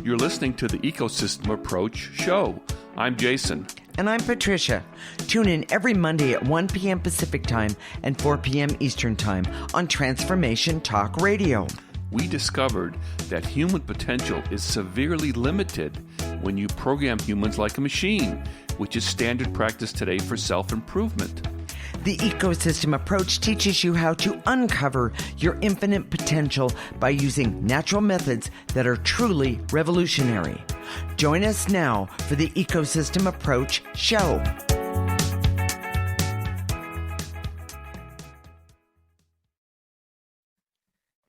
You're listening to the Ecosystem Approach Show. I'm Jason. And I'm Patricia. Tune in every Monday at 1 p.m. Pacific Time and 4 p.m. Eastern Time on Transformation Talk Radio. We discovered that human potential is severely limited when you program humans like a machine, which is standard practice today for self-improvement. The ecosystem approach teaches you how to uncover your infinite potential by using natural methods that are truly revolutionary. Join us now for the Ecosystem Approach Show.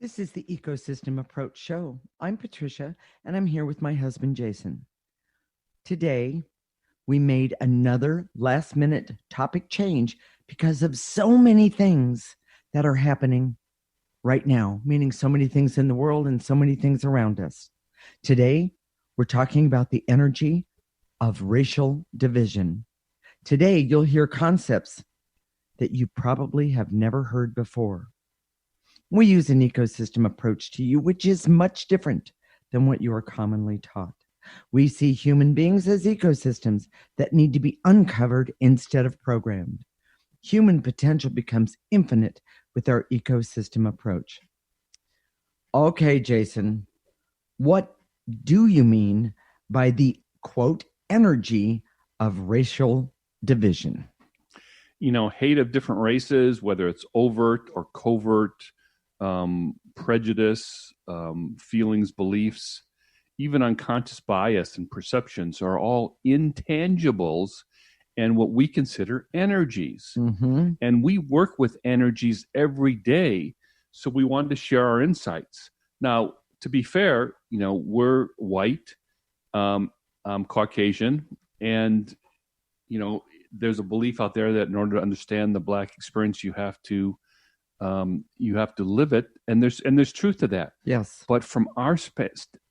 This is the Ecosystem Approach Show. I'm Patricia, and I'm here with my husband, Jason. Today, we made another last-minute topic change because of so many things that are happening right now, meaning so many things in the world and so many things around us. Today, we're talking about the energy of racial division. Today, you'll hear concepts that you probably have never heard before. We use an ecosystem approach to you, which is much different than what you are commonly taught. We see human beings as ecosystems that need to be uncovered instead of programmed. Human potential becomes infinite with our ecosystem approach. Okay, Jason, what do you mean by the, quote, energy of racial division? You know, hate of different races, whether it's overt or covert, prejudice, feelings, beliefs, even unconscious bias and perceptions are all intangibles and what we consider energies. Mm-hmm. And we work with energies every day. So we wanted to share our insights. Now, to be fair, you know, we're white, I'm Caucasian, and, you know, there's a belief out there that in order to understand the Black experience, you have to live it, and there's truth to that. Yes. But from our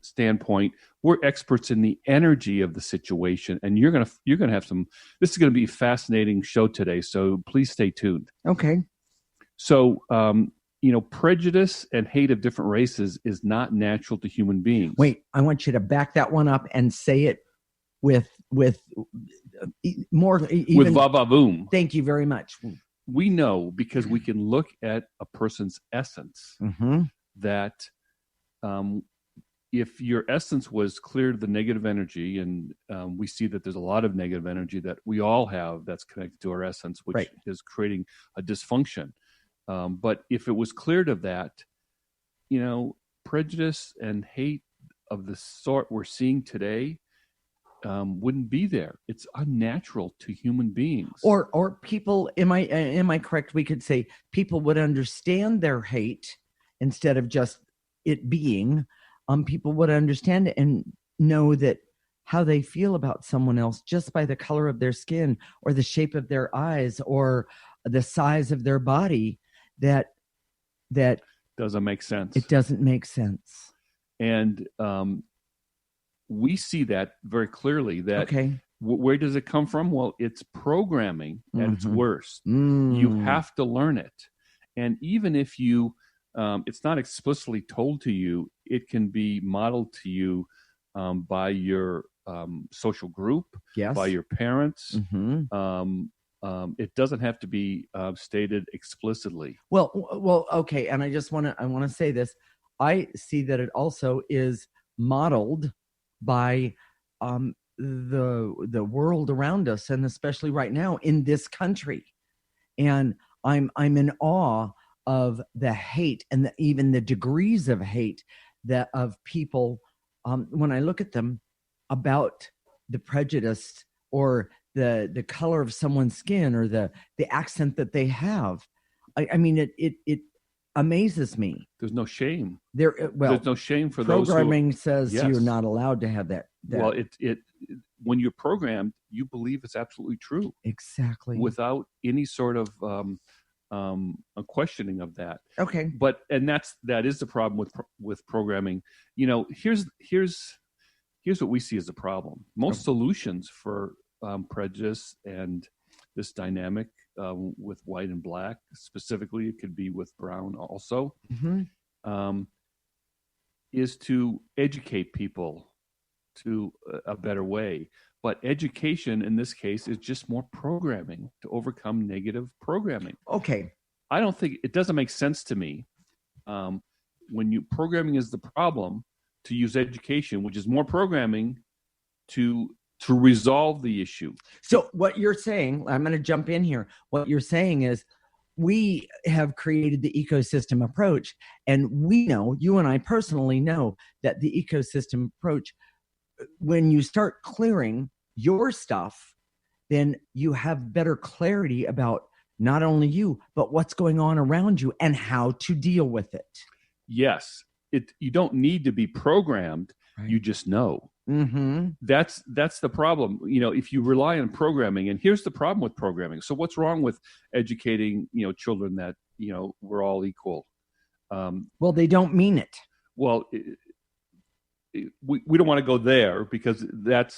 standpoint, we're experts in the energy of the situation, and you're gonna have some. This is gonna be a fascinating show today, so please stay tuned. Okay. So, prejudice and hate of different races is not natural to human beings. Wait, I want you to back that one up and say it with more even, with va-va-voom. Thank you very much. We know because we can look at a person's essence that if your essence was clear of the negative energy, and we see that there's a lot of negative energy that we all have that's connected to our essence, which is creating a dysfunction. But if it was cleared of that, you know, prejudice and hate of the sort we're seeing today wouldn't be there. It's unnatural to human beings. Or people, am I correct? We could say people would understand their hate instead of just it being. People would understand it and know that how they feel about someone else just by the color of their skin or the shape of their eyes or the size of their body. That doesn't make sense. It doesn't make sense. And we see that very clearly. That where does it come from? Well, it's programming at its worst. You have to learn it. And even if you, it's not explicitly told to you, it can be modeled to you by your social group, by your parents. It doesn't have to be stated explicitly. Well, okay. And I want to say this. I see that it also is modeled by the world around us, and especially right now in this country. And I'm in awe of the hate and even the degrees of hate that of people when I look at them about the prejudice or the color of someone's skin or the accent that they have. I mean, it amazes me. There's no shame. There's no shame for those. Programming says you're not allowed to have that. Well, it when you're programmed, you believe it's absolutely true. Exactly. Without any sort of a questioning of that. Okay. But that is the problem with programming. You know, here's what we see as a problem. Most solutions for prejudice and this dynamic with white and black, specifically, it could be with brown also, is to educate people a better way. But education in this case is just more programming to overcome negative programming. Okay. I don't think it doesn't make sense to me when programming is the problem, to use education, which is more programming, to resolve the issue. So what you're saying, I'm going to jump in here. What you're saying is we have created the ecosystem approach, and we know, you and I personally know, that the ecosystem approach, when you start clearing your stuff, then you have better clarity about not only you, but what's going on around you and how to deal with it. Yes. You don't need to be programmed. Right. You just know. Mm-hmm. That's the problem. If you rely on programming, and here's the problem with programming. So what's wrong with educating, children that, we're all equal? Well, they don't mean it. Well, we don't want to go there because that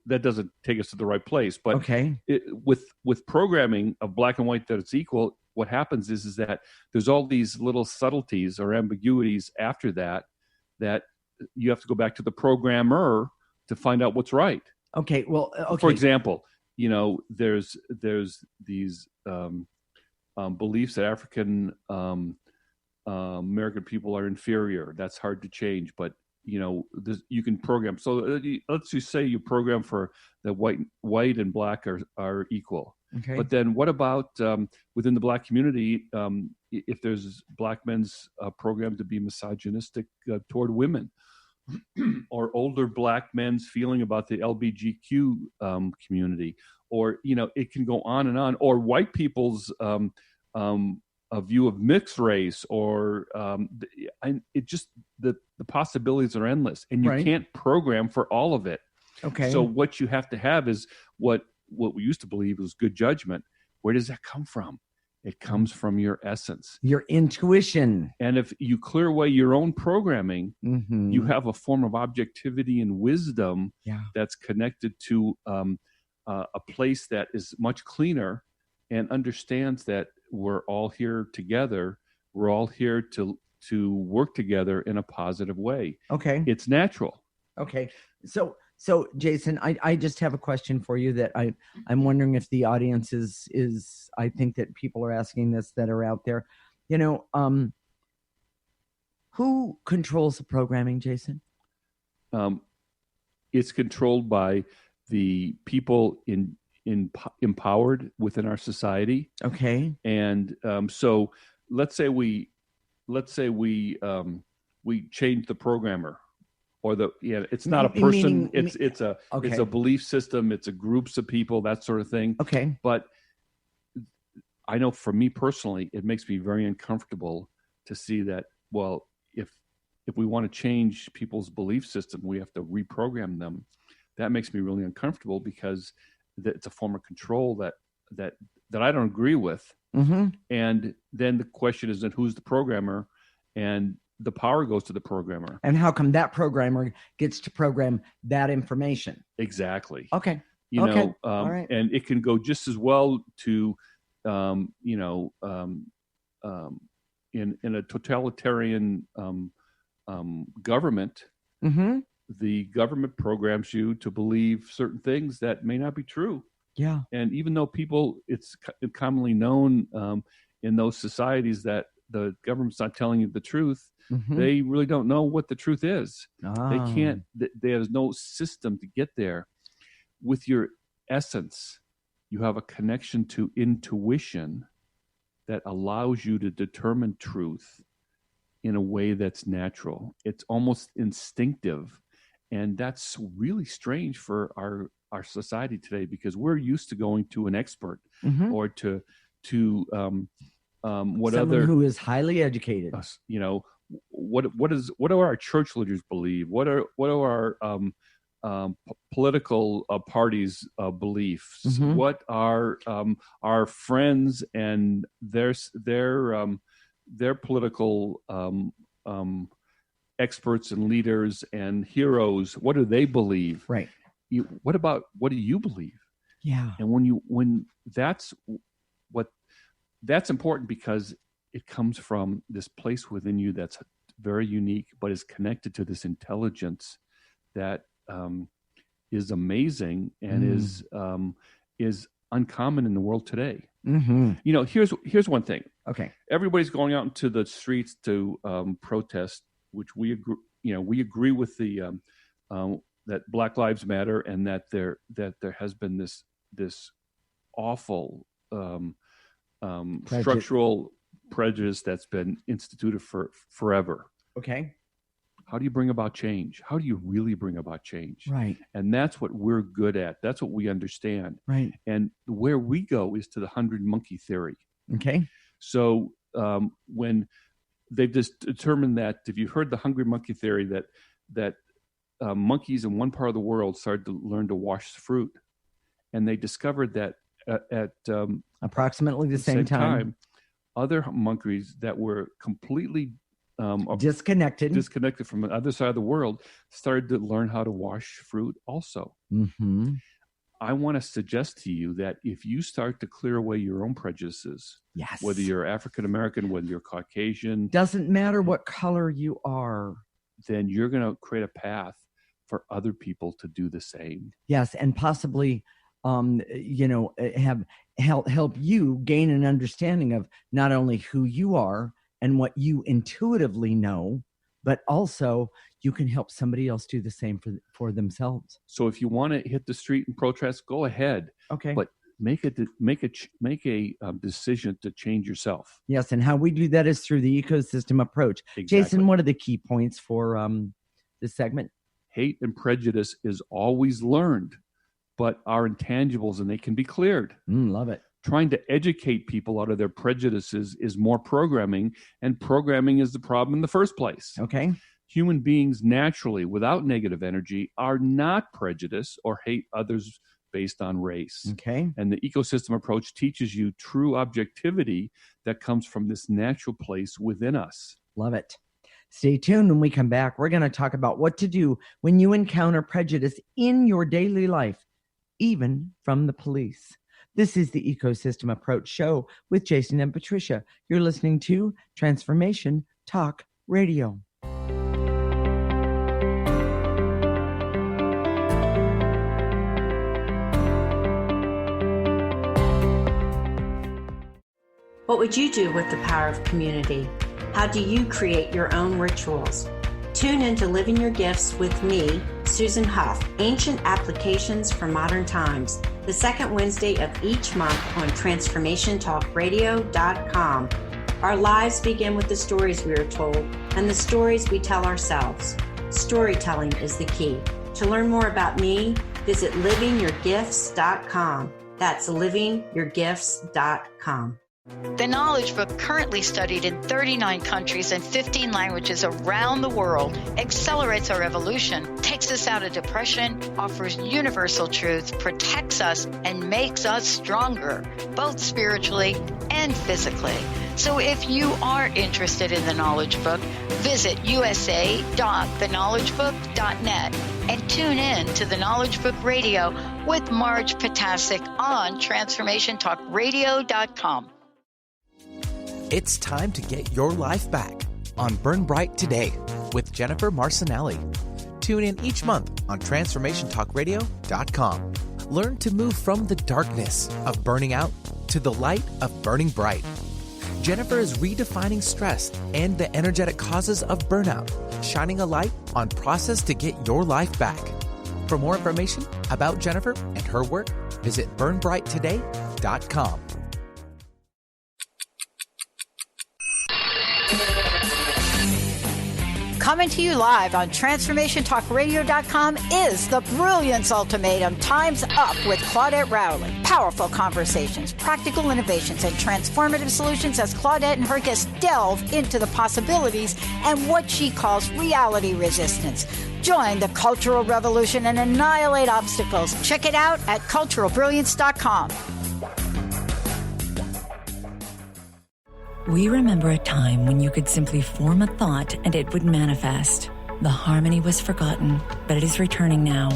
doesn't take us to the right place. But okay. With programming of black and white that it's equal, what happens is that there's all these little subtleties or ambiguities after that you have to go back to the programmer to find out what's right. Okay. Well, okay. For example, there's these beliefs that African American people are inferior. That's hard to change, but you can program. So let's just say you program for that white and black are equal. Okay. But then what about within the black community, if there's black men's program to be misogynistic toward women, or older black men's feeling about the LGBTQ community, or, it can go on and on, or white people's a view of mixed race, or the possibilities are endless, and you can't program for all of it. Okay. So what you have to have is what we used to believe was good judgment. Where does that come from? It comes from your essence, your intuition. And if you clear away your own programming, mm-hmm. you have a form of objectivity and wisdom that's connected to a place that is much cleaner and understands that we're all here together. We're all here to work together in a positive way. Okay. It's natural. Okay. So Jason, I just have a question for you that I'm wondering if the audience is I think that people are asking this that are out there. Who controls the programming, Jason? It's controlled by the people empowered within our society. Okay. And so let's say we change the programmer. Or it's not a person. It's a belief system. It's a groups of people, that sort of thing. Okay. But I know for me personally, it makes me very uncomfortable to see that. Well, if we want to change people's belief system, we have to reprogram them. That makes me really uncomfortable because it's a form of control that I don't agree with. Mm-hmm. And then the question is, then who's the programmer? And the power goes to the programmer. And how come that programmer gets to program that information? Exactly. Okay. All right. And it can go just as well to, in a totalitarian government, mm-hmm. the government programs you to believe certain things that may not be true. Yeah. And even though it's commonly known in those societies that the government's not telling you the truth, mm-hmm. they really don't know what the truth is. They Ah. can't, there's no system to get there. With your essence, you have a connection to intuition that allows you to determine truth in a way that's natural. It's almost instinctive. And that's really strange for our society today, because we're used to going to an expert, mm-hmm. or to someone who is highly educated. What do our church leaders believe? What are our political parties' beliefs? Mm-hmm. What are our friends and their political experts and leaders and heroes? What do they believe? Right. What do you believe? Yeah. And when that's important, because it comes from this place within you that's very unique, but is connected to this intelligence that is amazing and is uncommon in the world today. Here's one thing. Okay. Everybody's going out into the streets to protest, which we agree. We agree with the that Black Lives Matter, and that there has been this awful structural prejudice that's been instituted for forever. Okay. How do you bring about change? How do you really bring about change? Right. And that's what we're good at. That's what we understand. Right. And where we go is to the 100 monkey theory. Okay. So when they've just determined that, if you've heard the hungry monkey theory, that monkeys in one part of the world started to learn to wash fruit, and they discovered that at approximately the same time, other monkeys that were completely disconnected from the other side of the world started to learn how to wash fruit also. I want to suggest to you that if you start to clear away your own prejudices, yes, whether you're African American, whether you're Caucasian, doesn't matter what color you are, then you're going to create a path for other people to do the same. Yes, and possibly help you gain an understanding of not only who you are and what you intuitively know, but also you can help somebody else do the same for themselves. So if you want to hit the street and protest, go ahead. Okay. But make a decision to change yourself. Yes, and how we do that is through the ecosystem approach. Exactly. Jason, what are the key points for this segment? Hate and prejudice is always learned, but are intangibles and they can be cleared. Love it. Trying to educate people out of their prejudices is more programming, and programming is the problem in the first place. Okay. Human beings naturally, without negative energy, are not prejudiced or hate others based on race. Okay. And the ecosystem approach teaches you true objectivity that comes from this natural place within us. Love it. Stay tuned. When we come back, we're going to talk about what to do when you encounter prejudice in your daily life, even from the police. This is the Ecosystem Approach Show with Jason and Patricia. You're listening to Transformation Talk Radio. What would you do with the power of community? How do you create your own rituals? Tune in to Living Your Gifts with me, Susan Huff, Ancient Applications for Modern Times, the second Wednesday of each month on TransformationTalkRadio.com. Our lives begin with the stories we are told and the stories we tell ourselves. Storytelling is the key. To learn more about me, visit livingyourgifts.com. That's livingyourgifts.com. The Knowledge Book, currently studied in 39 countries and 15 languages around the world, accelerates our evolution, takes us out of depression, offers universal truth, protects us, and makes us stronger, both spiritually and physically. So if you are interested in the Knowledge Book, visit usa.theknowledgebook.net and tune in to the Knowledge Book Radio with Marge Potasic on TransformationTalkRadio.com. It's time to get your life back on Burn Bright Today with Jennifer Marcinelli. Tune in each month on TransformationTalkRadio.com. Learn to move from the darkness of burning out to the light of burning bright. Jennifer is redefining stress and the energetic causes of burnout, shining a light on process to get your life back. For more information about Jennifer and her work, visit burnbrighttoday.com. Coming to you live on TransformationTalkRadio.com is the Brilliance Ultimatum. Time's Up with Claudette Rowley. Powerful conversations, practical innovations, and transformative solutions as Claudette and her guests delve into the possibilities and what she calls reality resistance. Join the cultural revolution and annihilate obstacles. Check it out at culturalbrilliance.com. We remember a time when you could simply form a thought and it would manifest. The harmony was forgotten, but it is returning now.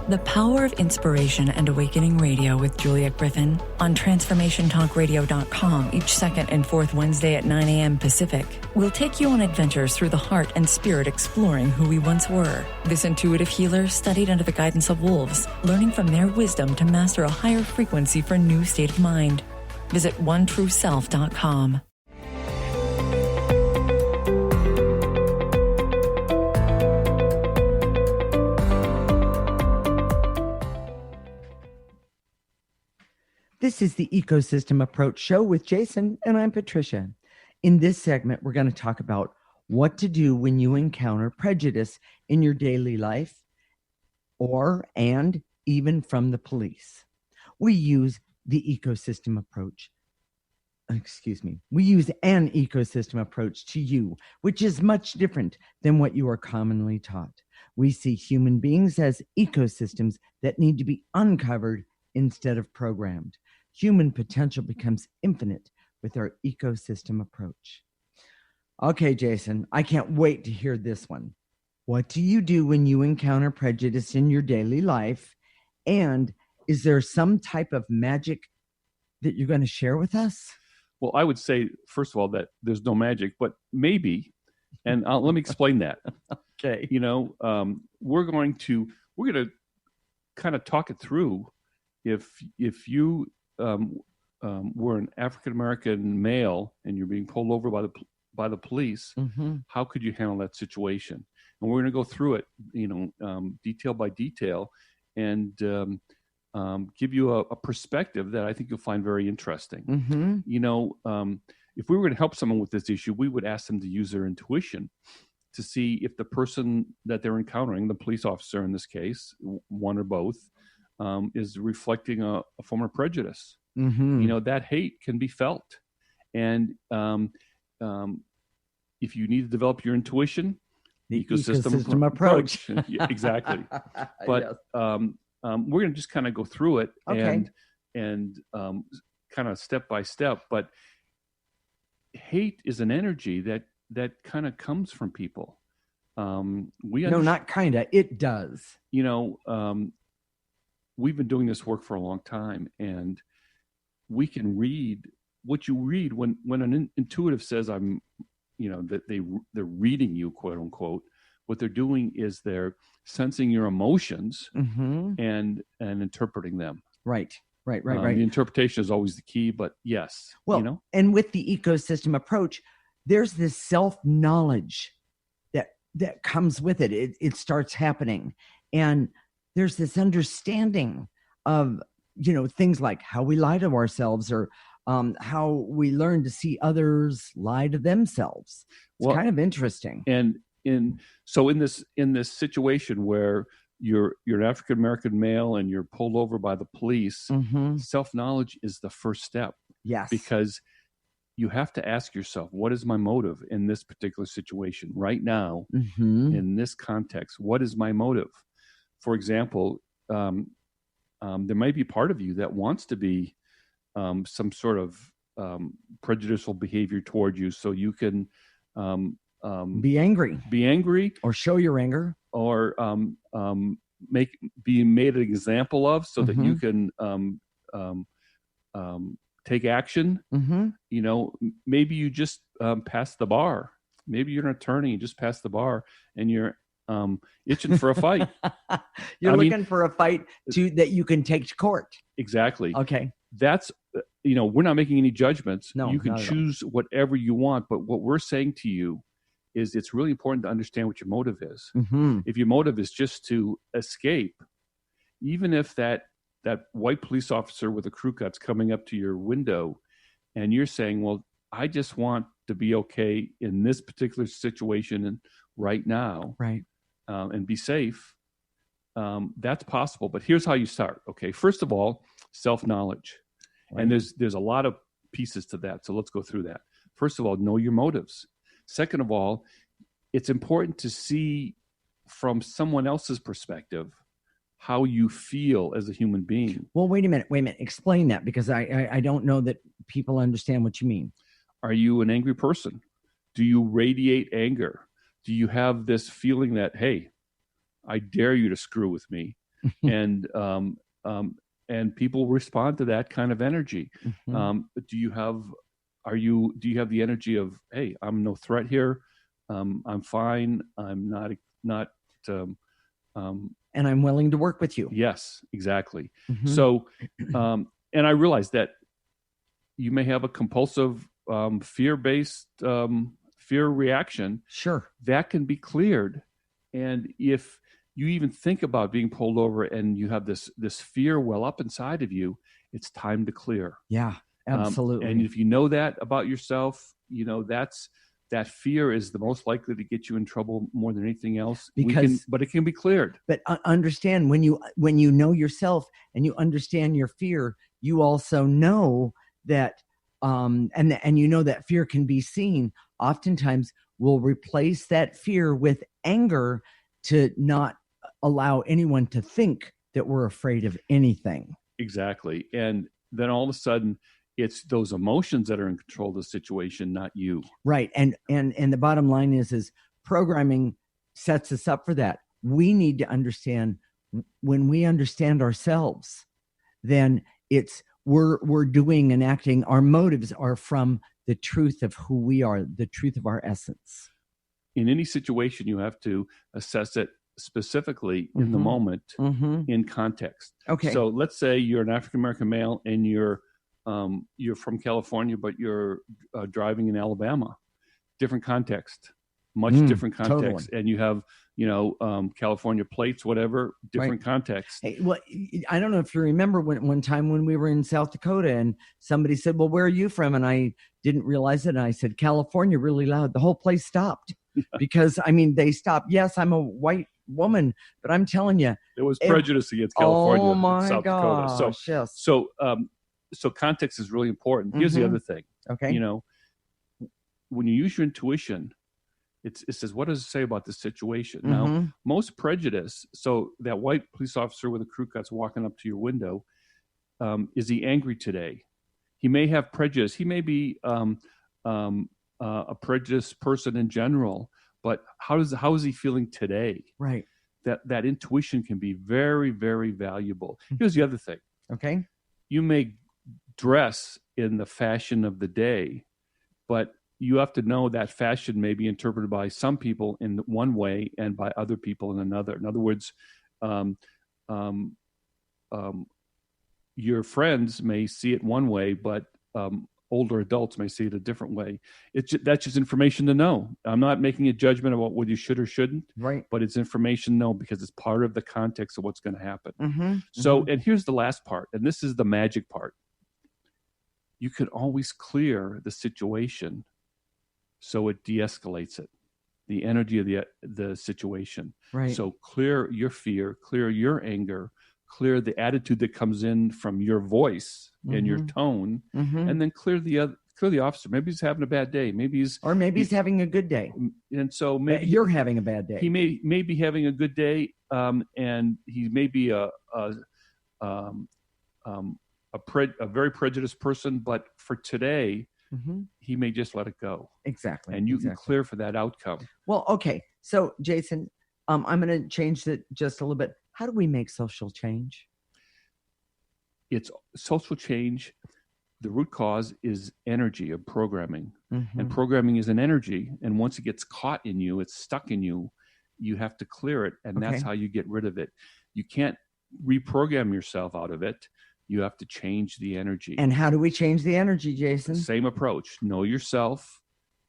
The Power of Inspiration and Awakening Radio with Juliet Griffin on TransformationTalkRadio.com each second and fourth Wednesday at 9 a.m. Pacific. We'll take you on adventures through the heart and spirit, exploring who we once were. This intuitive healer studied under the guidance of wolves, learning from their wisdom to master a higher frequency for a new state of mind. Visit OneTrueSelf.com. This is the Ecosystem Approach Show with Jason, and I'm Patricia. In this segment, we're going to talk about what to do when you encounter prejudice in your daily life and even from the police. We use the ecosystem approach. We use an ecosystem approach to you, which is much different than what you are commonly taught. We see human beings as ecosystems that need to be uncovered instead of programmed. Human potential becomes infinite with our ecosystem approach. Okay, Jason, I can't wait to hear this one. What do you do when you encounter prejudice in your daily life? And is there some type of magic that you're going to share with us? Well, I would say, first of all, that there's no magic, but maybe. And let me explain that. Okay. We're going to kind of talk it through. If you were an African-American male and you're being pulled over by the police, how could you handle that situation? And we're going to go through it, detail by detail, and give you a perspective that I think you'll find very interesting. If we were going to help someone with this issue, we would ask them to use their intuition to see if the person that they're encountering, the police officer in this case, one or both, is reflecting a form of prejudice. That hate can be felt. And if you need to develop your intuition, the ecosystem approach. Yeah, exactly. But we're going to just kind of go through it and kind of step by step. But hate is an energy that kind of comes from people. Not kind of. It does. We've been doing this work for a long time, and we can read what you read when an intuitive says that they're reading you, quote unquote. What they're doing is they're sensing your emotions and interpreting them. Right. The interpretation is always the key, but yes. Well, and with the ecosystem approach, there's this self-knowledge that comes with it. It starts happening, and there's this understanding of, things like how we lie to ourselves or how we learn to see others lie to themselves. It's kind of interesting. And in this situation where you're an African-American male and you're pulled over by the police, self-knowledge is the first step. Yes. Because you have to ask yourself, what is my motive in this particular situation right now, in this context? What is my motive? For example, there might be part of you that wants to be some sort of prejudicial behavior toward you, so you can be angry, or show your anger, or be made an example of, so that you can take action. Maybe you just pass the bar. Maybe you're an attorney, you just pass the bar, and you're itching for a fight. You're looking for a fight that you can take to court. Exactly. Okay. That's, we're not making any judgments. No, you can choose whatever you want, but what we're saying to you is it's really important to understand what your motive is. If your motive is just to escape, even if that white police officer with a crew cut's coming up to your window and you're saying, well, I just want to be okay in this particular situation and right now, and be safe, that's possible. But here's how you start. Okay, first of all, self-knowledge. And there's a lot of pieces to that. So let's go through that. First of all, know your motives. Second of all, it's important to see from someone else's perspective how you feel as a human being. Well, wait a minute. Explain that, because I don't know that people understand what you mean. Are you an angry person? Do you radiate anger? Do you have this feeling that, hey, I dare you to screw with me? and people respond to that kind of energy. Do you have the energy of, hey, I'm no threat here, I'm fine, I'm not and I'm willing to work with you? Yes, exactly. So and I realize that you may have a compulsive fear-based fear reaction. Sure. That can be cleared. And if you even think about being pulled over and you have this fear well up inside of you, it's time to clear. Yeah, absolutely. And if you know that about yourself, that fear is the most likely to get you in trouble more than anything else. But it can be cleared. But understand, when you know yourself and you understand your fear, you also know that, and you know that fear can be seen. Oftentimes, we'll replace that fear with anger to not allow anyone to think that we're afraid of anything. Exactly. And then all of a sudden, it's those emotions that are in control of the situation, not you. Right. And the bottom line is programming sets us up for that. We need to understand, when we understand ourselves, then we're doing and acting. Our motives are from the truth of who we are, the truth of our essence. In any situation, you have to assess it specifically in the moment, in context. Okay. So let's say you're an African-American male and you're from California, but you're driving in Alabama. Different context, much different context. Totally. And you have, California plates, whatever, different context. Hey, well, I don't know if you remember one time when we were in South Dakota and somebody said, well, where are you from? And I didn't realize it. And I said, California, really loud. The whole place stopped because, they stopped. Yes, I'm a white woman, but I'm telling you, there was prejudice against California. Oh my South gosh, Dakota. yes. So context is really important. Here's the other thing. Okay. When you use your intuition, it says, what does it say about this situation? Now, most prejudice, so that white police officer with a crew cut's walking up to your window, is he angry today? He may have prejudice. He may be a prejudiced person in general, but how is he feeling today? Right. That intuition can be very, very valuable. Here's the other thing. Okay. You may dress in the fashion of the day, but you have to know that fashion may be interpreted by some people in one way and by other people in another. In other words, your friends may see it one way, but older adults may see it a different way. That's just information to know. I'm not making a judgment about what you should or shouldn't, right? But it's information to know because it's part of the context of what's going to happen. So, and here's the last part, and this is the magic part. You can always clear the situation so it de-escalates it, the energy of the situation. Right. So clear your fear, clear your anger, clear the attitude that comes in from your voice and your tone, and then clear the officer. Maybe he's having a bad day. Maybe he's having a good day. And so maybe you're having a bad day. He may be having a good day, and he may be a very prejudiced person, but for today, he may just let it go. Exactly. And you can clear for that outcome. Well, okay. So, Jason, I'm going to change it just a little bit. How do we make social change? It's social change. The root cause is energy of programming. And programming is an energy. And once it gets caught in you, it's stuck in you, you have to clear it. And that's how you get rid of it. You can't reprogram yourself out of it. You have to change the energy. And how do we change the energy, Jason? Same approach. Know yourself.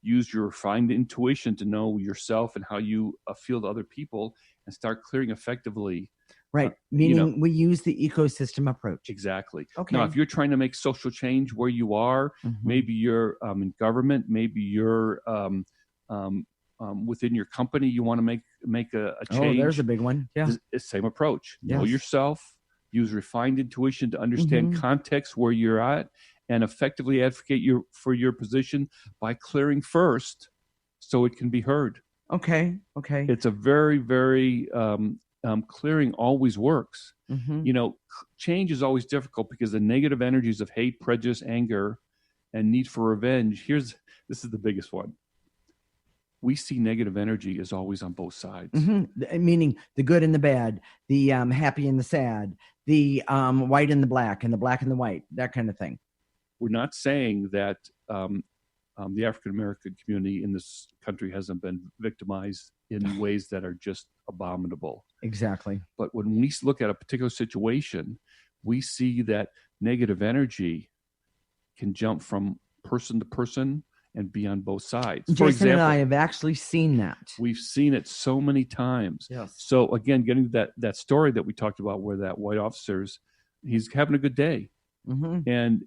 Use your refined intuition to know yourself and how you feel to other people, and start clearing effectively. Right. Meaning we use the ecosystem approach. Exactly. Okay. Now, if you're trying to make social change where you are, maybe you're in government, maybe you're within your company, you want to make a change. Oh, there's a big one. Yeah. It's the same approach. Yes. Know yourself. Use refined intuition to understand context where you're at, and effectively advocate for your position by clearing first so it can be heard. Okay. It's a very, very clearing always works. Change is always difficult because the negative energies of hate, prejudice, anger, and need for revenge. This is the biggest one. we see negative energy is always on both sides. Meaning the good and the bad, the happy and the sad, the white and the black and the white, that kind of thing. We're not saying that the African-American community in this country hasn't been victimized in ways that are just abominable. Exactly. But when we look at a particular situation, we see that negative energy can jump from person to person and be on both sides. Jason, for example, and I have actually seen that. We've seen it so many times. Yes. So again, getting that story that we talked about where that white officer's, he's having a good day. And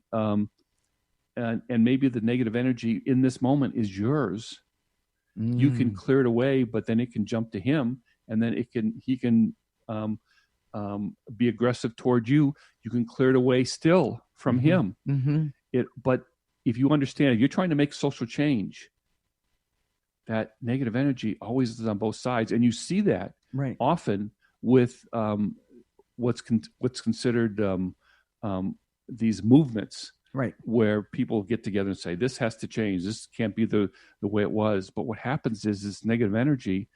maybe the negative energy in this moment is yours. You can clear it away, but then it can jump to him, and then he can be aggressive toward you. You can clear it away still from him. But if you understand, if you're trying to make social change, that negative energy always is on both sides, and you see that often with what's considered these movements. Right. Where people get together and say, this has to change. This can't be the way it was. But what happens is this negative energy,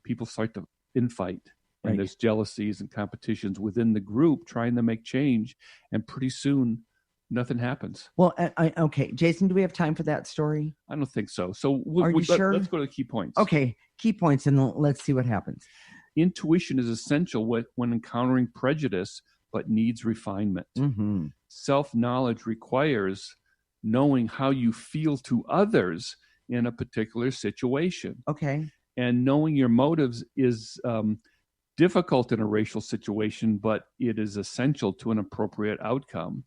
people start to infight. And there's jealousies and competitions within the group trying to make change. And pretty soon, nothing happens. Well, okay. Jason, do we have time for that story? I don't think so. So are you sure? Let's go to the key points. Okay. Key points, and let's see what happens. Intuition is essential when encountering prejudice, but needs refinement. Self-knowledge requires knowing how you feel to others in a particular situation. Okay. And knowing your motives is difficult in a racial situation, but it is essential to an appropriate outcome.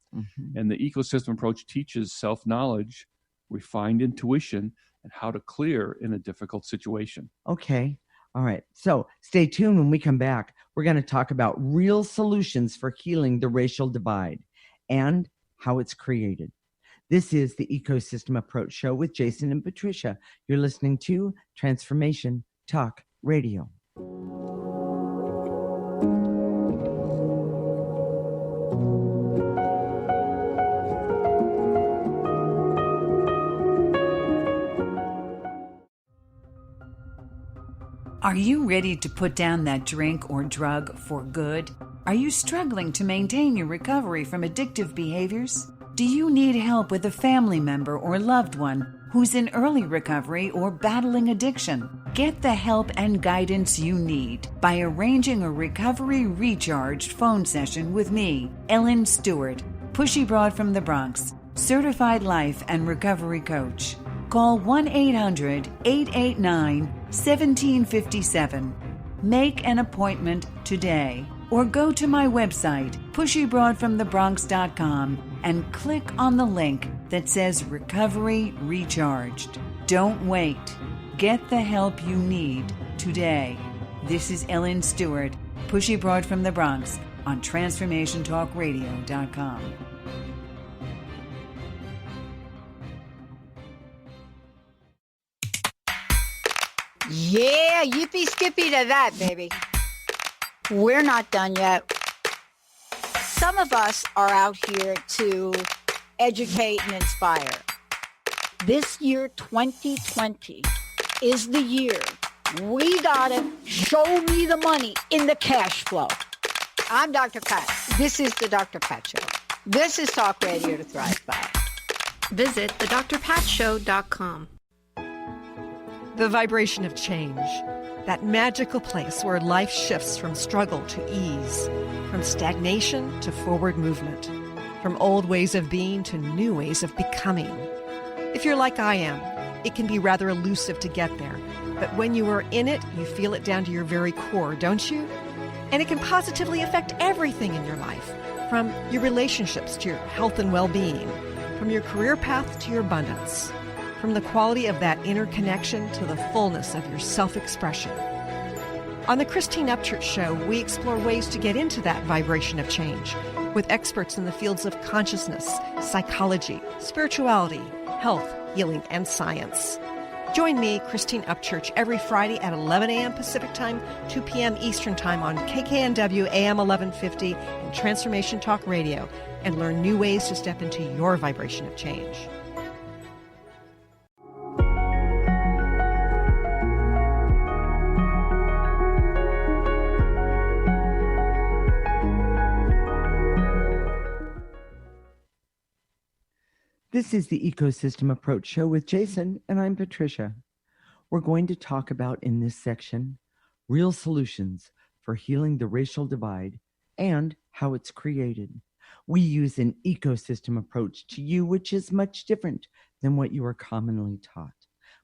And the ecosystem approach teaches self-knowledge, refined intuition, and how to clear in a difficult situation. Okay. All right. So stay tuned. When we come back, we're going to talk about real solutions for healing the racial divide and how it's created. This is the Ecosystem Approach Show with Jason and Patricia. You're listening to Transformation Talk Radio. Are you ready to put down that drink or drug for good? Are you struggling to maintain your recovery from addictive behaviors? Do you need help with a family member or loved one who's in early recovery or battling addiction? Get the help and guidance you need by arranging a Recovery Recharged phone session with me, Ellen Stewart, Pushy Broad from the Bronx, certified life and recovery coach. Call 1-800-889-1757. Make an appointment today or go to my website, pushybroadfromthebronx.com, and click on the link that says Recovery Recharged. Don't wait. Get the help you need today. This is Ellen Stewart, Pushy Broad from the Bronx on TransformationTalkRadio.com. Yeah, yippee skippy to that, baby. We're not done yet. Some of us are out here to educate and inspire. This year, 2020, is the year we gotta show me the money in the cash flow. I'm Dr. Pat. This is the Dr. Pat Show. This is Talk Radio to Thrive By. Visit thedrpatshow.com. The vibration of change, that magical place where life shifts from struggle to ease, from stagnation to forward movement, from old ways of being to new ways of becoming. If you're like I am, it can be rather elusive to get there, but when you are in it, you feel it down to your very core, don't you? And it can positively affect everything in your life, from your relationships to your health and well-being, from your career path to your abundance, from the quality of that inner connection to the fullness of your self-expression. On the Christine Upchurch Show, we explore ways to get into that vibration of change with experts in the fields of consciousness, psychology, spirituality, health, healing, and science. Join me, Christine Upchurch, every Friday at 11 a.m. Pacific Time, 2 p.m. Eastern Time on KKNW AM 1150 and Transformation Talk Radio, and learn new ways to step into your vibration of change. This is the Ecosystem Approach Show with Jason, and I'm Patricia. We're going to talk about in this section real solutions for healing the racial divide and how it's created. We use an ecosystem approach to you, which is much different than what you are commonly taught.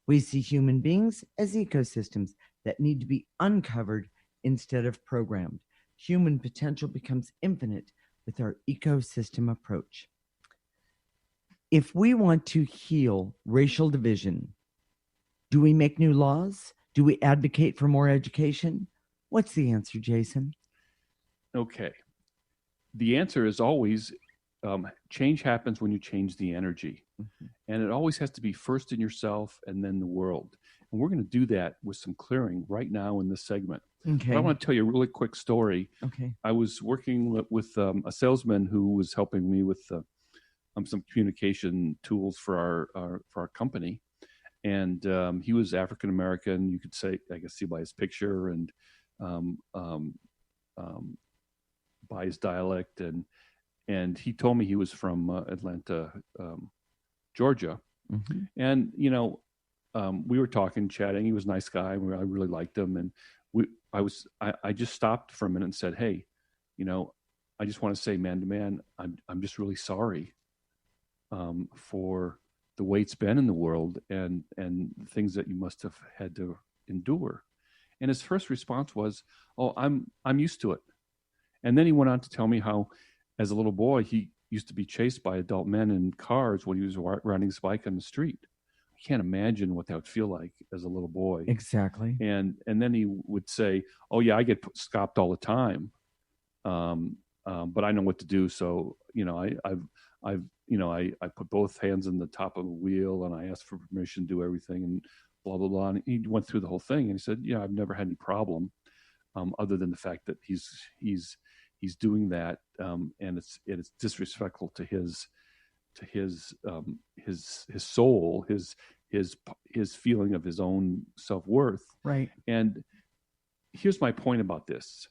We see human beings as ecosystems that need to be uncovered instead of programmed. Human potential becomes infinite with our ecosystem approach. If we want to heal racial division, do we make new laws? Do we advocate for more education? What's the answer, Jason? Okay. The answer is always change happens when you change the energy. Mm-hmm. And it always has to be first in yourself and then the world. And we're going to do that with some clearing right now in this segment. Okay. But I want to tell you a really quick story. Okay. I was working with a salesman who was helping me with some communication tools for our company. And he was African American. You could say, I guess, see by his picture and by his dialect. And he told me he was from Atlanta, Georgia. Mm-hmm. And we were talking, chatting. He was a nice guy. I really liked him. And I just stopped for a minute and said, "Hey, I just want to say, man to man, I'm just really sorry for the way it's been in the world and the things that you must have had to endure." And his first response was, "Oh, I'm used to it." And then he went on to tell me how, as a little boy, he used to be chased by adult men in cars when he was riding his bike on the street. I can't imagine what that would feel like as a little boy. Exactly. And then he would say, "Oh yeah, I get stopped all the time, but I know what to do. So I put both hands on the top of the wheel and I asked for permission to do everything and blah blah blah." And he went through the whole thing and he said, "Yeah, I've never had any problem, other than the fact that he's doing that, and it's disrespectful to his soul, his feeling of his own self-worth." Right. And here's my point about this.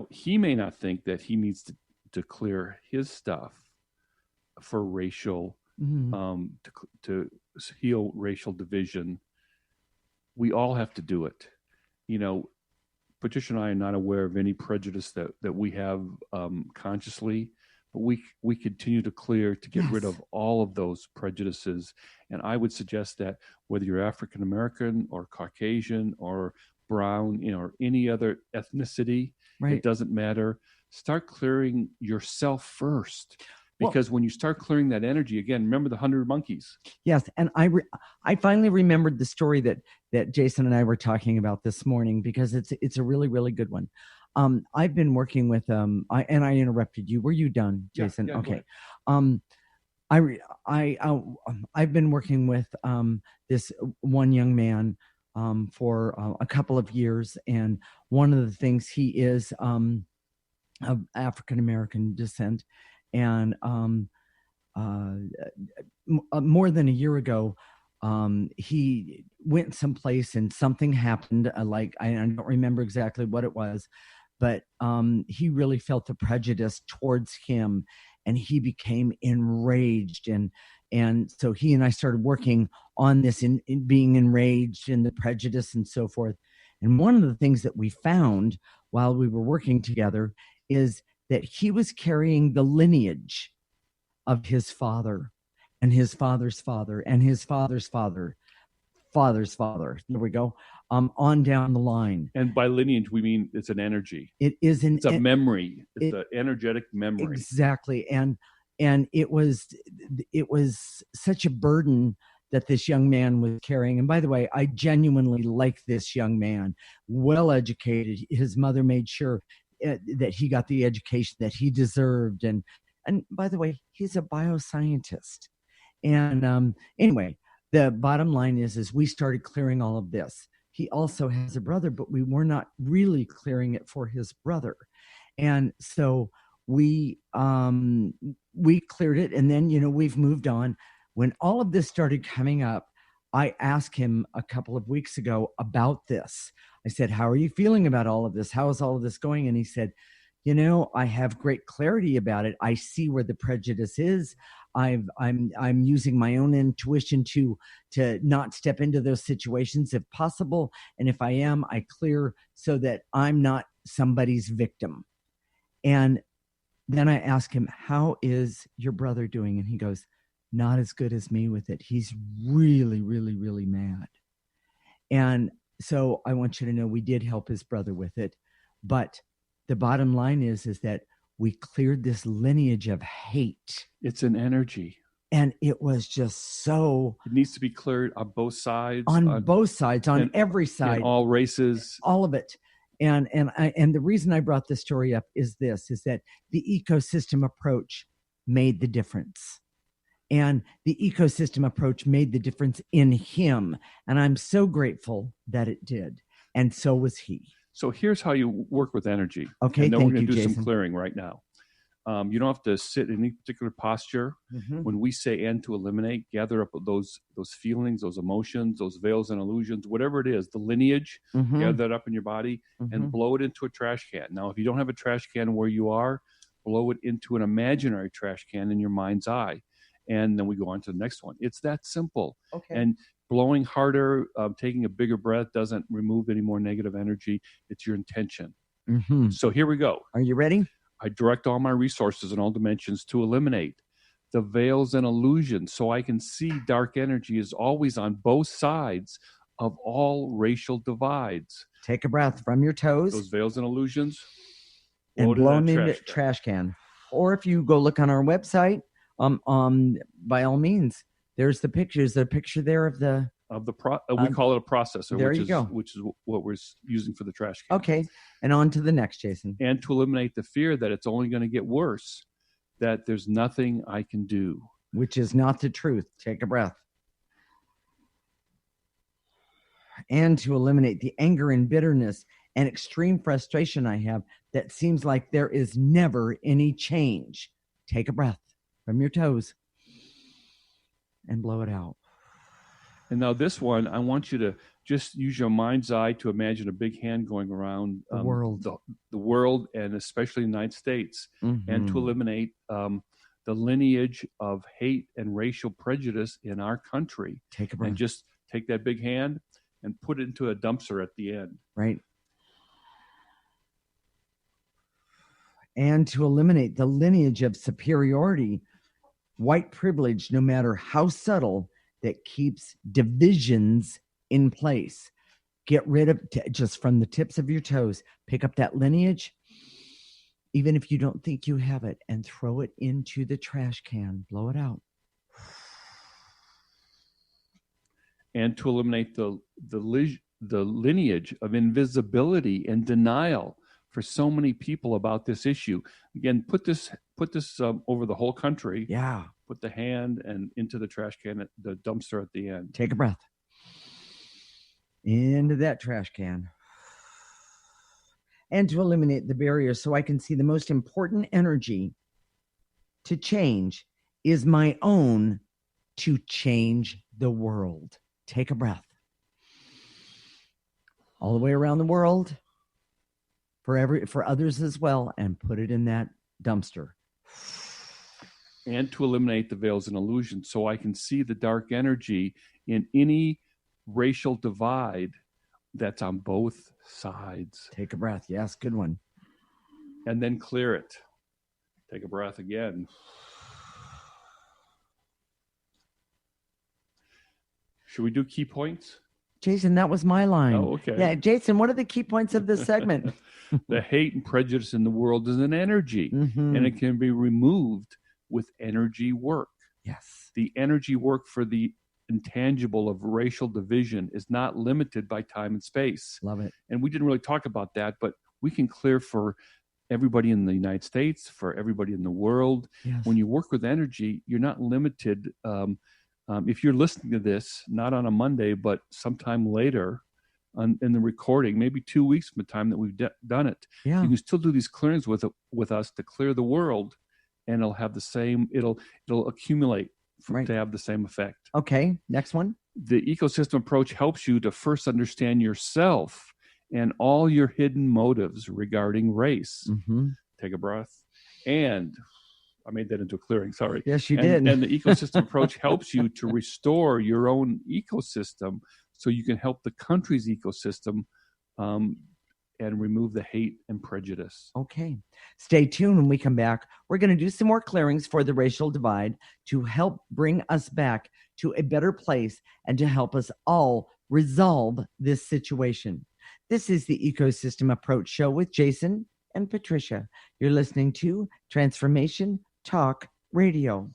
He may not think that he needs to clear his stuff for racial, mm-hmm. To heal racial division. We all have to do it. Patricia and I are not aware of any prejudice that we have consciously, but we continue to clear to get rid of all of those prejudices. And I would suggest that whether you're African American or Caucasian or brown, or any other ethnicity, right, it doesn't matter. Start clearing yourself first. Because when you start clearing that energy, again, remember the 100 monkeys. Yes, and I finally remembered the story that Jason and I were talking about this morning, because it's a really, really good one. I've been working with I interrupted you. Were you done, Jason? Yeah, okay. I've been working with this one young man for a couple of years, and one of the things, he is of African American descent. And more than a year ago, he went someplace and something happened. I don't remember exactly what it was, but he really felt the prejudice towards him, and he became enraged. And so he and I started working on this in being enraged and the prejudice and so forth. And one of the things that we found while we were working together is that he was carrying the lineage of his father and his father's father and his father's father's father. There we go. On down the line. And by lineage, we mean it's an energy. It's a memory. It's an energetic memory. Exactly. And it was such a burden that this young man was carrying. And by the way, I genuinely like this young man, well educated. His mother made sure that he got the education that he deserved. And by the way, he's a bioscientist. And anyway, the bottom line is we started clearing all of this. He also has a brother, but we were not really clearing it for his brother. And so we cleared it, and then, we've moved on. When all of this started coming up, I asked him a couple of weeks ago about this. I said, "How are you feeling about all of this? How is all of this going?" And he said, "I have great clarity about it. I see where the prejudice is. I'm using my own intuition to not step into those situations if possible. And if I am, I clear so that I'm not somebody's victim. And then I ask him, how is your brother doing? And he goes, not as good as me with it. He's really, really, really mad. And so I want you to know we did help his brother with it. But the bottom line is that we cleared this lineage of hate. It's an energy. And it was just so... It needs to be cleared on both sides. On both sides, on every side. In all races. All of it. And the reason I brought this story up is that the ecosystem approach made the difference. And the ecosystem approach made the difference in him. And I'm so grateful that it did. And so was he. So here's how you work with energy. Okay, and then thank we're going to do Jason. some clearing right now. You don't have to sit in any particular posture. Mm-hmm. When we say and to eliminate, gather up those feelings, those emotions, those veils and illusions, whatever it is, the lineage, Mm-hmm. gather that up in your body and blow it into a trash can. Now, if you don't have a trash can where you are, blow it into an imaginary trash can in your mind's eye. And then we go on to the next one. It's that simple. Okay. And blowing harder, taking a bigger breath doesn't remove any more negative energy. It's your intention. Mm-hmm. So here we go. Are you ready? I direct all my resources in all dimensions to eliminate the veils and illusions so I can see dark energy is always on both sides of all racial divides. Take a breath from your toes. Those veils and illusions. And blow them into trash can. Or if you go look on our website, by all means, there's the pictures. The picture there of the we call it a processor. There which is what we're using for the trash can. Okay, and on to the next, Jason. And to eliminate the fear that it's only going to get worse, that there's nothing I can do, which is not the truth. Take a breath. And to eliminate the anger and bitterness and extreme frustration I have that seems like there is never any change. Take a breath from your toes and blow it out. And now this one, I want you to just use your mind's eye to imagine a big hand going around the world, the world, and especially the United States, and to eliminate the lineage of hate and racial prejudice in our country. Take a breath. And just take that big hand and put it into a dumpster at the end. Right. And to eliminate the lineage of superiority, white privilege, no matter how subtle, that keeps divisions in place. Get rid of, just from the tips of your toes, pick up that lineage, even if you don't think you have it, and throw it into the trash can. Blow it out. And to eliminate the lineage of invisibility and denial for so many people about this issue. Again, put this over the whole country. Yeah. Put the hand and into the trash can, the dumpster at the end. Take a breath. Into that trash can. And to eliminate the barriers so I can see the most important energy to change is my own to change the world. Take a breath. All the way around the world, for others as well, and put it in that dumpster. And to eliminate the veils and illusions so I can see the dark energy in any racial divide that's on both sides. Take a breath. Yes, good one. And then clear it. Take a breath again. Should we do key points? Jason, that was my line. Oh, okay. Yeah, Jason, what are the key points of this segment? The hate and prejudice in the world is an energy, and it can be removed with energy work. Yes. The energy work for the intangible of racial division is not limited by time and space. Love it. And we didn't really talk about that, but we can clear for everybody in the United States, for everybody in the world. Yes. When you work with energy, you're not limited. If you're listening to this, not on a Monday, but sometime later in the recording, maybe 2 weeks from the time that we've done it, yeah, you can still do these clearings with us to clear the world, and it'll have the same, it'll accumulate to have the same effect. Okay, next one. The ecosystem approach helps you to first understand yourself and all your hidden motives regarding race. Mm-hmm. Take a breath. And I made that into a clearing. Sorry. Yes, you did. And the ecosystem approach helps you to restore your own ecosystem so you can help the country's ecosystem and remove the hate and prejudice. Okay. Stay tuned. When we come back, we're going to do some more clearings for the racial divide to help bring us back to a better place and to help us all resolve this situation. This is the Ecosystem Approach Show with Jason and Patricia. You're listening to Transformation Talk Radio.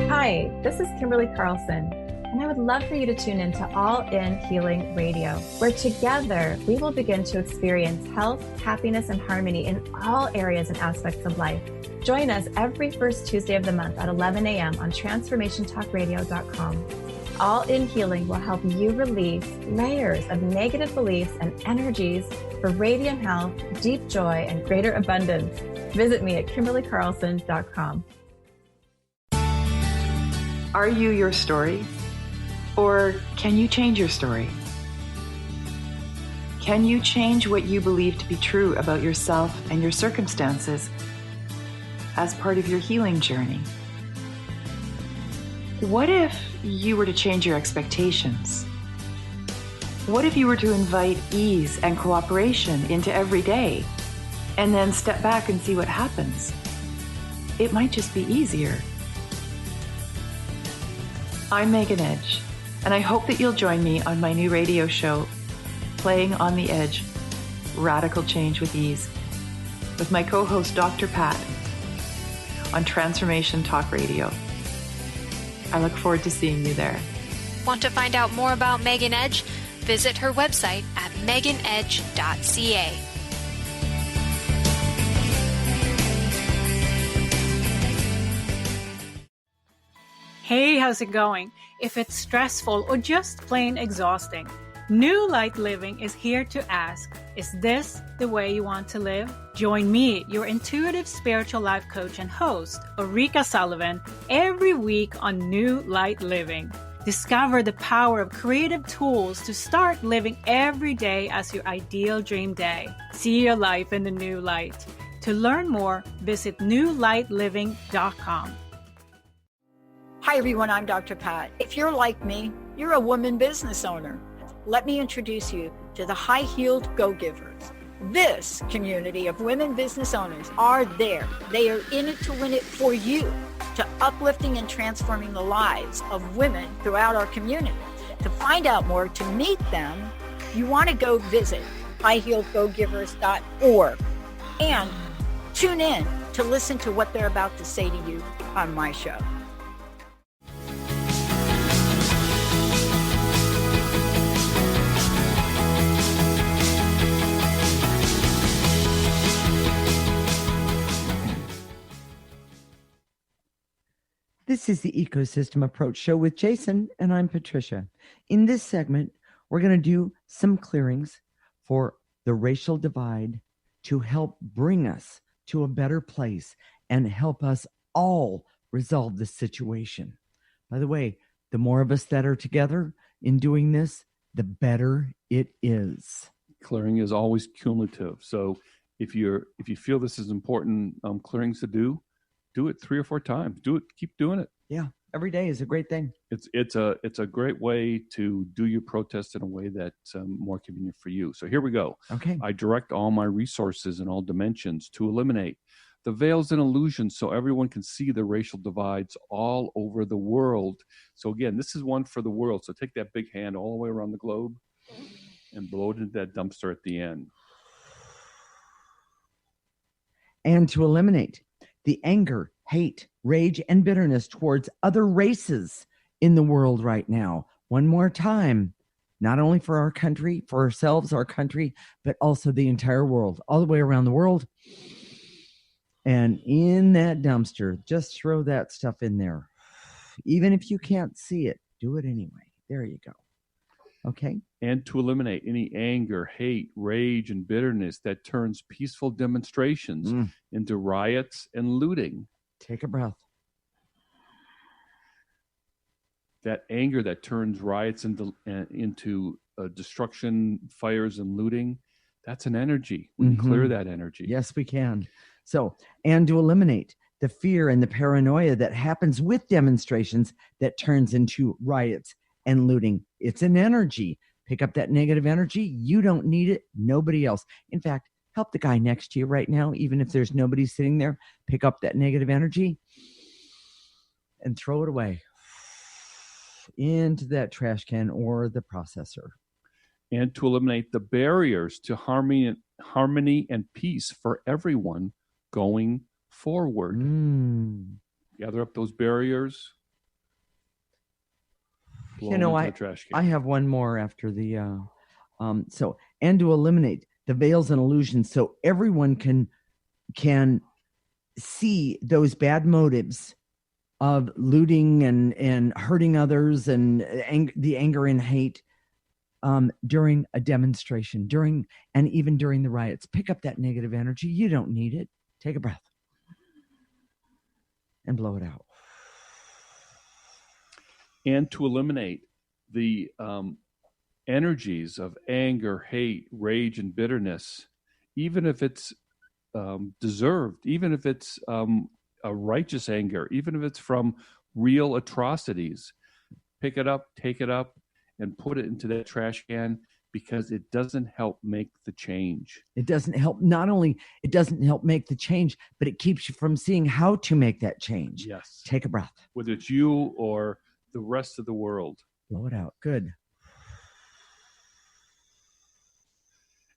Hi, this is Kimberly Carlson, and I would love for you to tune into All In Healing Radio, where together we will begin to experience health, happiness, and harmony in all areas and aspects of life. Join us every first Tuesday of the month at 11 a.m. on TransformationTalkRadio.com. All In Healing will help you release layers of negative beliefs and energies for radiant health, deep joy, and greater abundance. Visit me at KimberlyCarlson.com. Are you your story? Or can you change your story? Can you change what you believe to be true about yourself and your circumstances as part of your healing journey? What if you were to change your expectations? What if you were to invite ease and cooperation into every day and then step back and see what happens? It might just be easier. I'm Megan Edge, and I hope that you'll join me on my new radio show, Playing on the Edge, Radical Change with Ease, with my co-host Dr. Pat on Transformation Talk Radio. I look forward to seeing you there. Want to find out more about Megan Edge? Visit her website at meganedge.ca. Hey, how's it going? If it's stressful or just plain exhausting, New Light Living is here to ask, is this the way you want to live? Join me, your intuitive spiritual life coach and host, Ulrika Sullivan, every week on New Light Living. Discover the power of creative tools to start living every day as your ideal dream day. See your life in the new light. To learn more, visit newlightliving.com. Hi everyone, I'm Dr. Pat. If you're like me, you're a woman business owner. Let me introduce you to the High-Heeled Go-Givers. This community of women business owners are there. They are in it to win it for you, to uplifting and transforming the lives of women throughout our community. To find out more, to meet them, you want to go visit highheeledgogivers.org and tune in to listen to what they're about to say to you on my show. This is the Ecosystem Approach Show with Jason, and I'm Patricia. In this segment, we're going to do some clearings for the racial divide to help bring us to a better place and help us all resolve this situation. By the way, the more of us that are together in doing this, the better it is. Clearing is always cumulative. So if you feel this is important clearings to do it 3 or 4 times. Do it. Keep doing it. Yeah, every day is a great thing. It's a great way to do your protest in a way that's more convenient for you. So here we go. Okay. I direct all my resources in all dimensions to eliminate the veils and illusions so everyone can see the racial divides all over the world. So again, this is one for the world. So take that big hand all the way around the globe and blow it into that dumpster at the end. And to eliminate the anger, hate, rage, and bitterness towards other races in the world right now. One more time, not only for our country, for ourselves, our country, but also the entire world, all the way around the world. And in that dumpster, just throw that stuff in there. Even if you can't see it, do it anyway. There you go. Okay. And to eliminate any anger, hate, rage, and bitterness that turns peaceful demonstrations into riots and looting. Take a breath. that anger that turns riots into destruction, fires, and looting, that's an energy. We can clear that energy. Yes, we can. So, and to eliminate the fear and the paranoia that happens with demonstrations that turns into riots and looting. It's an energy. Pick up that negative energy. You don't need it. Nobody else. In fact, help the guy next to you right now, even if there's nobody sitting there. Pick up that negative energy and throw it away into that trash can or the processor. And to eliminate the barriers to harmony and peace for everyone going forward. Gather up those barriers. I have one more after the and to eliminate the veils and illusions so everyone can see those bad motives of looting and hurting others and the anger and hate during a demonstration, even during the riots. Pick up that negative energy. You don't need it. Take a breath and blow it out. And to eliminate the energies of anger, hate, rage, and bitterness, even if it's deserved, even if it's a righteous anger, even if it's from real atrocities. Pick it up, take it up, and put it into that trash can, because it doesn't help make the change. It doesn't help. Not only it doesn't help make the change, but it keeps you from seeing how to make that change. Yes. Take a breath. Whether it's you or the rest of the world. Blow it out. Good.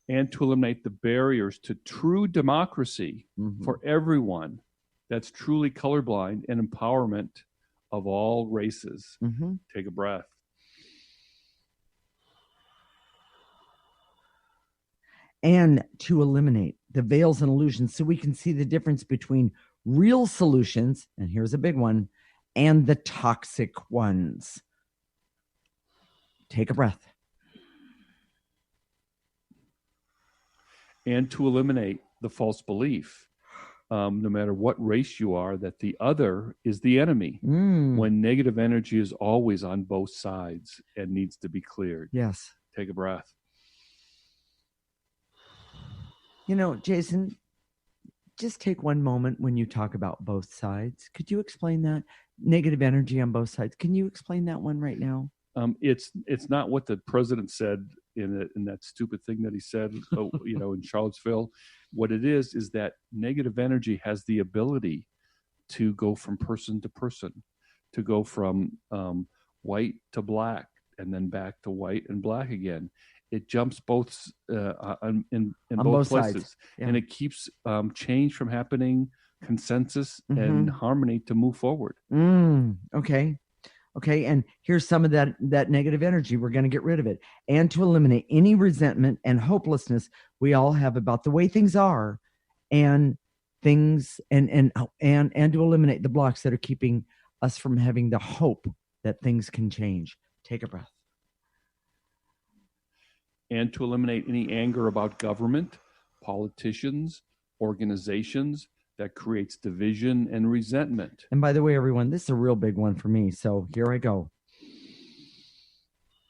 And to eliminate the barriers to true democracy for everyone that's truly colorblind, and empowerment of all races. Take a breath. And to eliminate the veils and illusions so we can see the difference between real solutions, and here's a big one, and the toxic ones. Take a breath. And to eliminate the false belief, no matter what race you are, that the other is the enemy, when negative energy is always on both sides and needs to be cleared. Yes. Take a breath. You know, Jason, just take one moment when you talk about both sides. Could you explain that? Negative energy on both sides. Can you explain that one right now? It's not what the president said in that stupid thing that he said, in Charlottesville. What it is that negative energy has the ability to go from person to person, to go from white to black, and then back to white and black again. It jumps both in both places, and it keeps change from happening, consensus and harmony to move forward. Okay, and here's some of that negative energy. We're going to get rid of it, and to eliminate any resentment and hopelessness we all have about the way things are, and things, and to eliminate the blocks that are keeping us from having the hope that things can change. Take a breath. And to eliminate any anger about government, politicians, organizations that creates division and resentment. And by the way, everyone, this is a real big one for me. So here I go.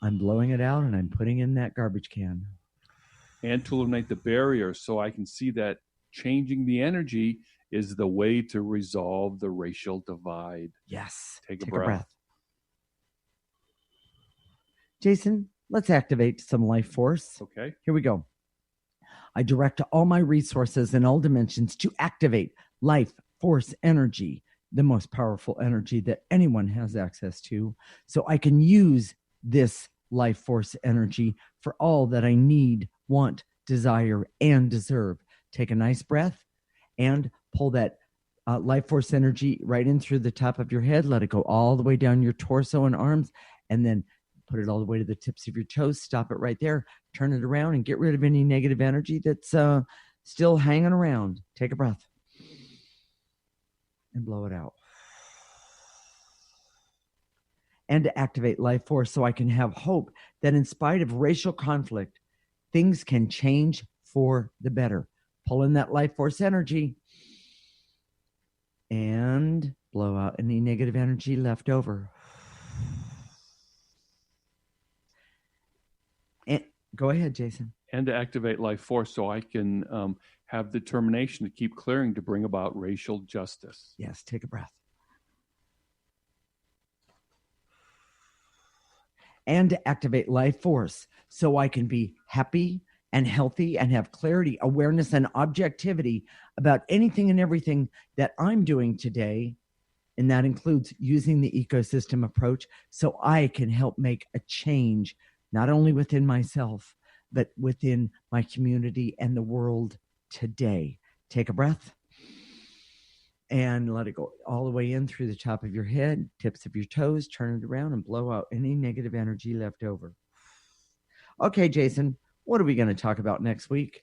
I'm blowing it out and I'm putting in that garbage can. And to eliminate the barriers so I can see that changing the energy is the way to resolve the racial divide. Yes. Take a breath. Jason, let's activate some life force. Okay. Here we go. I direct all my resources in all dimensions to activate life force energy, the most powerful energy that anyone has access to, so I can use this life force energy for all that I need, want, desire, and deserve. Take a nice breath and pull that life force energy right in through the top of your head. Let it go all the way down your torso and arms, and then put it all the way to the tips of your toes. Stop it right there. Turn it around and get rid of any negative energy that's still hanging around. Take a breath and blow it out. And to activate life force so I can have hope that in spite of racial conflict, things can change for the better. Pull in that life force energy and blow out any negative energy left over. Go ahead, Jason. And to activate life force so I can have determination to keep clearing to bring about racial justice. Yes, take a breath. And to activate life force so I can be happy and healthy and have clarity, awareness, and objectivity about anything and everything that I'm doing today. And that includes using the ecosystem approach so I can help make a change, not only within myself, but within my community and the world today. Take a breath and let it go all the way in through the top of your head, tips of your toes, turn it around and blow out any negative energy left over. Okay, Jason, what are we going to talk about next week?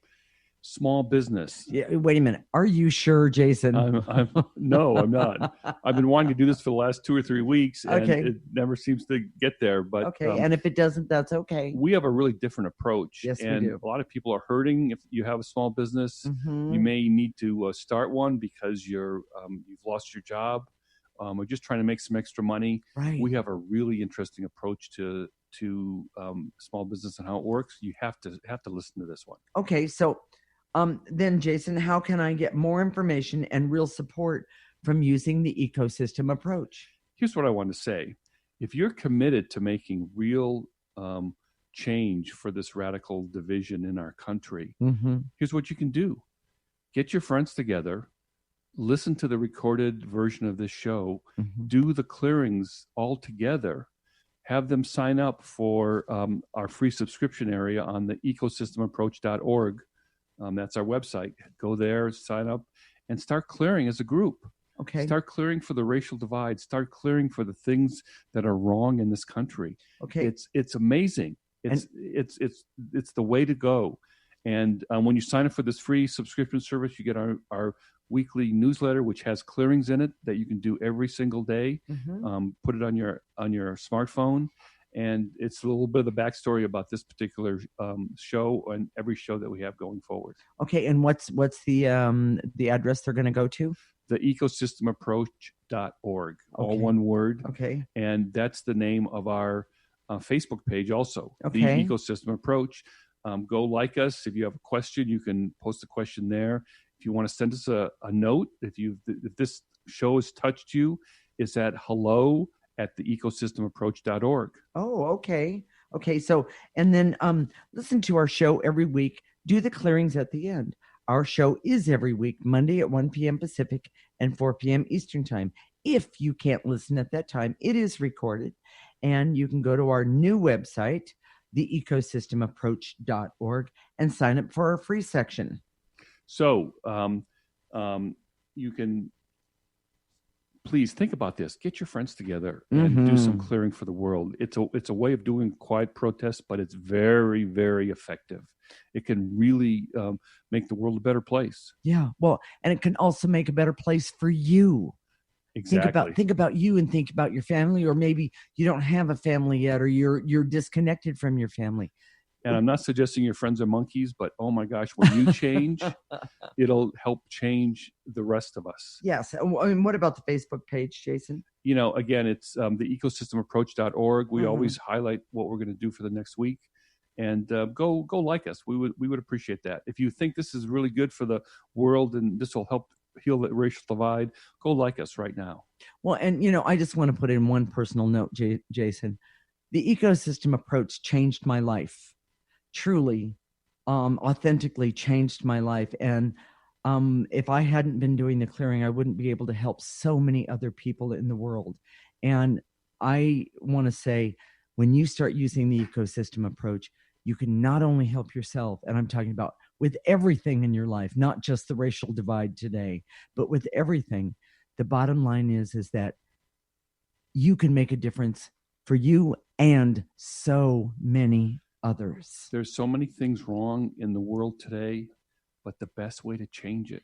Small business. Yeah, wait a minute. Are you sure, Jason? No, I'm not. I've been wanting to do this for the last 2 or 3 weeks, and it never seems to get there. But okay, and if it doesn't, that's okay. We have a really different approach. Yes, and we do. A lot of people are hurting. If you have a small business, you may need to start one because you've lost your job, or just trying to make some extra money. Right. We have a really interesting approach to small business and how it works. You have to listen to this one. Okay, so. Then, Jason, how can I get more information and real support from using the ecosystem approach? Here's what I want to say. If you're committed to making real change for this radical division in our country, here's what you can do. Get your friends together, listen to the recorded version of this show, do the clearings all together, have them sign up for our free subscription area on the ecosystemapproach.org. That's our website. Go there, sign up, and start clearing as a group. Okay. Start clearing for the racial divide. Start clearing for the things that are wrong in this country. Okay. It's amazing. It's the way to go. And when you sign up for this free subscription service, you get our weekly newsletter, which has clearings in it that you can do every single day. Put it on your smartphone. And it's a little bit of the backstory about this particular show and every show that we have going forward. Okay, and what's the address they're going to go to? The ecosystemapproach.org, all one word. Okay. And that's the name of our Facebook page also, okay. The Ecosystem Approach. Go like us. If you have a question, you can post a question there. If you want to send us a note, if this show has touched you, it's at hello@theecosystemapproach.org. Oh, okay. Okay. So, and then listen to our show every week. Do the clearings at the end. Our show is every week, Monday at 1 p.m. Pacific and 4 p.m. Eastern Time. If you can't listen at that time, it is recorded. And you can go to our new website, theecosystemapproach.org, and sign up for our free section. So you can... Please think about this. Get your friends together and do some clearing for the world. It's a way of doing quiet protest, but it's very, very effective. It can really make the world a better place. Yeah, well, and it can also make a better place for you. Exactly. Think about you and think about your family, or maybe you don't have a family yet, or you're disconnected from your family. And I'm not suggesting your friends are monkeys, but oh my gosh, when you change, it'll help change the rest of us. Yes. And what about the Facebook page, Jason? Again, it's the ecosystemapproach.org. We always highlight what we're going to do for the next week. And go like us. We would appreciate that. If you think this is really good for the world and this will help heal the racial divide, go like us right now. Well, and I just want to put in one personal note, Jason. The ecosystem approach changed my life. Truly, authentically changed my life. And if I hadn't been doing the clearing, I wouldn't be able to help so many other people in the world. And I want to say, when you start using the ecosystem approach, you can not only help yourself, and I'm talking about with everything in your life, not just the racial divide today, but with everything. The bottom line is that you can make a difference for you and so many others. There's so many things wrong in the world today, but the best way to change it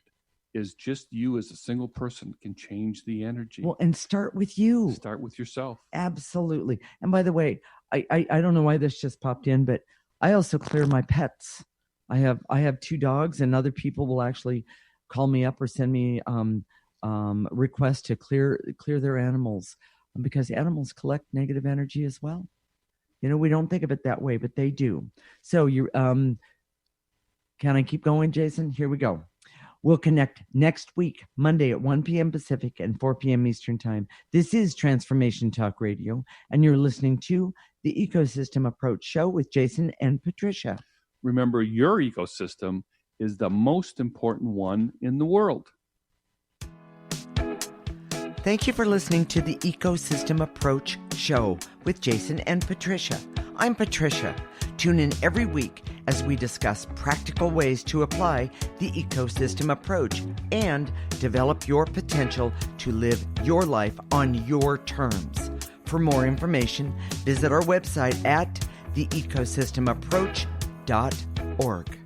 is just you as a single person can change the energy. Well, and start with you. Start with yourself. Absolutely. And by the way, I don't know why this just popped in, but I also clear my pets. I have 2 dogs, and other people will actually call me up or send me requests to clear their animals, because animals collect negative energy as well. We don't think of it that way, but they do. So can I keep going, Jason? Here we go. We'll connect next week, Monday at 1 p.m. Pacific and 4 p.m. Eastern Time. This is Transformation Talk Radio, and you're listening to the Ecosystem Approach Show with Jason and Patricia. Remember, your ecosystem is the most important one in the world. Thank you for listening to the Ecosystem Approach Show with Jason and Patricia. I'm Patricia. Tune in every week as we discuss practical ways to apply the ecosystem approach and develop your potential to live your life on your terms. For more information, visit our website at theecosystemapproach.org.